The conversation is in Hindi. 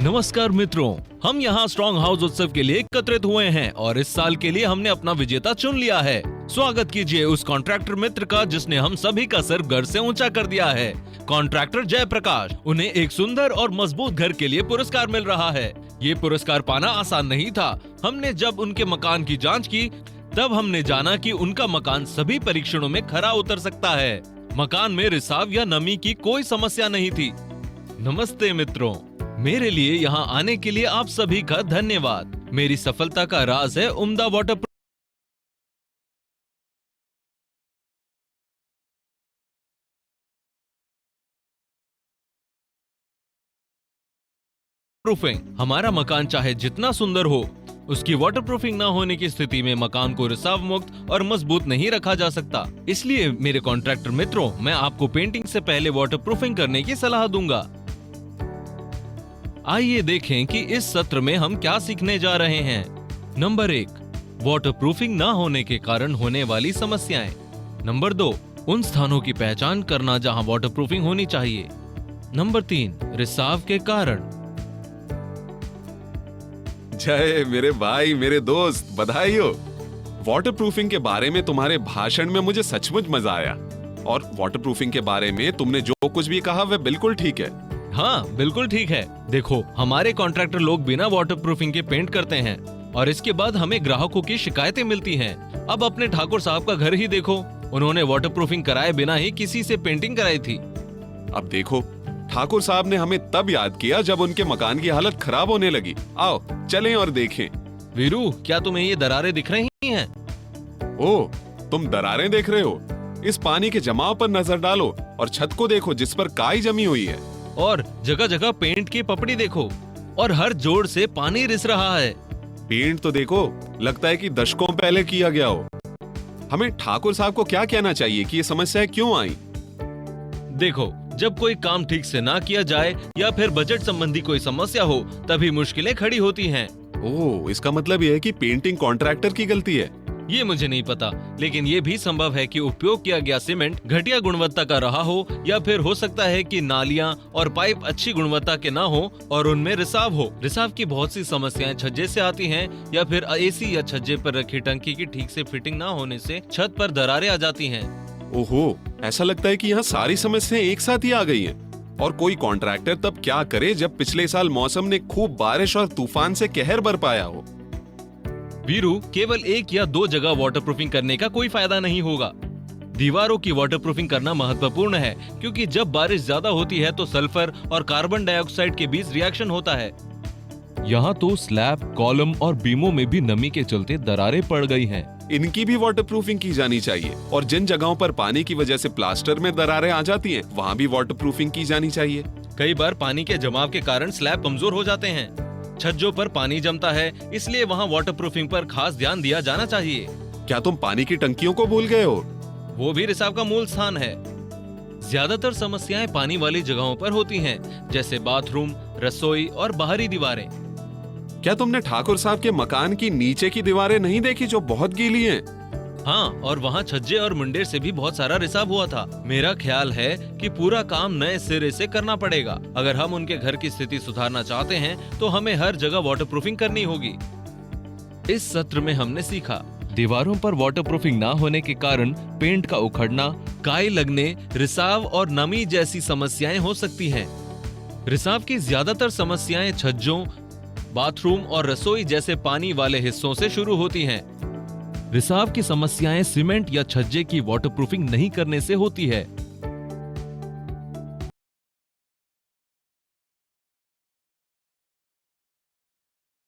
नमस्कार मित्रों, हम यहाँ स्ट्रॉन्ग हाउस उत्सव के लिए एकत्रित हुए हैं और इस साल के लिए हमने अपना विजेता चुन लिया है। स्वागत कीजिए उस कॉन्ट्रैक्टर मित्र का जिसने हम सभी का सर घर से ऊंचा कर दिया है। कॉन्ट्रैक्टर जयप्रकाश। उन्हें एक सुंदर और मजबूत घर के लिए पुरस्कार मिल रहा है। ये पुरस्कार पाना आसान नहीं था। हमने जब उनके मकान की जाँच की तब हमने जाना कि उनका मकान सभी परीक्षणों में खरा उतर सकता है। मकान में रिसाव या नमी की कोई समस्या नहीं थी। नमस्ते मित्रों, मेरे लिए यहाँ आने के लिए आप सभी का धन्यवाद। मेरी सफलता का राज है उम्दा वाटर प्रूफिंग। हमारा मकान चाहे जितना सुंदर हो, उसकी वाटर प्रूफिंग ना होने की स्थिति में मकान को रिसाव मुक्त और मजबूत नहीं रखा जा सकता। इसलिए मेरे कॉन्ट्रैक्टर मित्रों, मैं आपको पेंटिंग से पहले वाटर प्रूफिंग करने की सलाह दूंगा। आइए देखें कि इस सत्र में हम क्या सीखने जा रहे हैं। नंबर 1, वाटर प्रूफिंग ना होने के कारण होने वाली समस्याएं। नंबर 2, उन स्थानों की पहचान करना जहां वाटर प्रूफिंग होनी चाहिए। नंबर 3, रिसाव के कारण। जय मेरे भाई, मेरे दोस्त, बधाई हो। वाटर प्रूफिंग के बारे में तुम्हारे भाषण में मुझे सचमुच मजा आया। और वाटर प्रूफिंग के बारे में तुमने जो कुछ भी कहा वह बिल्कुल ठीक है। हाँ, बिल्कुल ठीक है। देखो, हमारे कॉन्ट्रैक्टर लोग बिना वाटर प्रूफिंग के पेंट करते हैं और इसके बाद हमें ग्राहकों की शिकायतें मिलती हैं। अब अपने ठाकुर साहब का घर ही देखो, उन्होंने वाटर प्रूफिंग कराए बिना ही किसी से पेंटिंग कराई थी। अब देखो, ठाकुर साहब ने हमें तब याद किया जब उनके मकान की हालत खराब होने लगी। आओ चलें और देखें। वीरू, क्या तुम्हें ये दरारें दिख रही हैं? ओह, तुम दरारें देख रहे हो? इस पानी के जमाव पर नजर डालो और छत को देखो जिस पर काई जमी हुई है। और जगह जगह पेंट की पपड़ी देखो और हर जोड़ से पानी रिस रहा है। पेंट तो देखो, लगता है कि दशकों पहले किया गया हो। हमें ठाकुर साहब को क्या कहना चाहिए कि ये समस्याएं क्यों आई? देखो, जब कोई काम ठीक से ना किया जाए या फिर बजट संबंधी कोई समस्या हो तभी मुश्किलें खड़ी होती हैं। ओह, इसका मतलब यह है कि पेंटिंग कॉन्ट्रैक्टर की गलती है। ये मुझे नहीं पता, लेकिन ये भी संभव है कि उपयोग किया गया सीमेंट घटिया गुणवत्ता का रहा हो या फिर हो सकता है कि नालियां और पाइप अच्छी गुणवत्ता के ना हो और उनमें रिसाव हो। रिसाव की बहुत सी समस्याएं छज्जे से आती हैं या फिर एसी या छज्जे पर रखी टंकी की ठीक से फिटिंग ना होने से छत पर दरारें आ जाती हैं। ओहो, ऐसा लगता है कि यहाँ सारी समस्याएं एक साथ ही आ गई हैं। और कोई कॉन्ट्रैक्टर तब क्या करे जब पिछले साल मौसम ने खूब बारिश और तूफान से कहर बरपाया हो। वीरू, केवल एक या दो जगह वाटरप्रूफिंग करने का कोई फायदा नहीं होगा। दीवारों की वाटरप्रूफिंग करना महत्वपूर्ण है क्योंकि जब बारिश ज्यादा होती है तो सल्फर और कार्बन डाइऑक्साइड के बीच रिएक्शन होता है। यहाँ तो स्लैब, कॉलम और बीमों में भी नमी के चलते दरारें पड़ गई हैं। इनकी भी वाटरप्रूफिंग की जानी चाहिए और जिन जगहों पर पानी की वजह से प्लास्टर में दरारें आ जाती हैं, वहाँ भी वाटरप्रूफिंग की जानी चाहिए। कई बार पानी के जमाव के कारण स्लैब कमजोर हो जाते हैं। छज्जों पर पानी जमता है, इसलिए वहाँ वाटरप्रूफिंग पर खास ध्यान दिया जाना चाहिए। क्या तुम पानी की टंकियों को भूल गए हो? वो भी रिसाव का मूल स्थान है। ज्यादातर समस्याएं पानी वाली जगहों पर होती हैं, जैसे बाथरूम, रसोई और बाहरी दीवारें। क्या तुमने ठाकुर साहब के मकान की नीचे की दीवारें नहीं देखी जो बहुत गीली हैं? हाँ, और वहाँ छज्जे और मुंडेर से भी बहुत सारा रिसाव हुआ था। मेरा ख्याल है कि पूरा काम नए सिरे से करना पड़ेगा। अगर हम उनके घर की स्थिति सुधारना चाहते हैं तो हमें हर जगह वाटरप्रूफिंग करनी होगी। इस सत्र में हमने सीखा, दीवारों पर वाटरप्रूफिंग ना होने के कारण पेंट का उखड़ना, काई लगने, रिसाव और नमी जैसी समस्याएं हो सकती हैं। रिसाव की ज्यादातर समस्याएं छज्जों, बाथरूम और रसोई जैसे पानी वाले हिस्सों से शुरू होती हैं। रिसाव की समस्याएं सीमेंट या छज्जे की वाटरप्रूफिंग नहीं करने से होती है।